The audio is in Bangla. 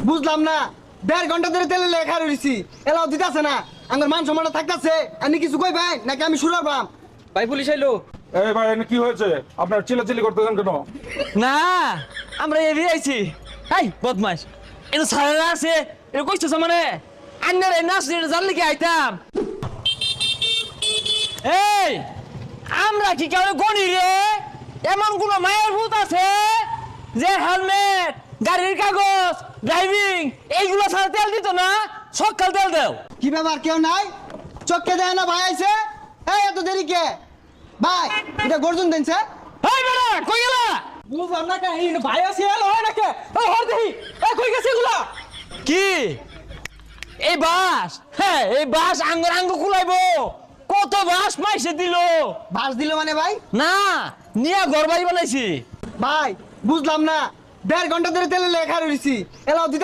বুঝলাম না, 1.5 ঘন্টা ধরে তেলে লেখা রয়েছি, এলাও দিতেছে না। আমার মান সম্মান থাকতেছে, আপনি কিছু কই ভাই নাকি আমি শুরু করবাম? ভাই পুলিশ আইলো। এই ভাই এনে কি হয়েছে? আপনার চিল্লাচিল্লি করতেছেন কেন? না আমরা এভি আইছি। এই বদমাস, এটা সারা আছে, এটা কইছছ মানে আন্নার এই নাচ জানলে কি আইতাম? এই আমরা কি কেউ গনি রে? এমন কোন মায়ের ভূত আছে যে হেলমেট, গাড়ির কাগজ, ড্রাইভিং এইগুলো ছাড়া তেল দিত না? সকাল তেল দাও। কি ব্যাপার, কেউ নাই? চোখকে দেয় না ভাই আইছে? এই এত দেরি কে ভাই? এটা গর্জন দেনছে? এই বেটা কই গেলা? বুঝলাম না কে এই ভাই আছে এলো হয় না কে? ও হর দেহি, এই কই গেছে এগুলা? কি এই বাস? হ্যাঁ এই বাস আঙ্গুর আঙ্গুর কুলাইবো। কত বাস মাইসে দিল। বাস দিল মানে ভাই? না নিয়া ঘর বাড়ি বানাইছি। ভাই বুঝলাম না, 1.5 ঘন্টা ধরে তেলে লেখা রয়েছি, এলাও দিতে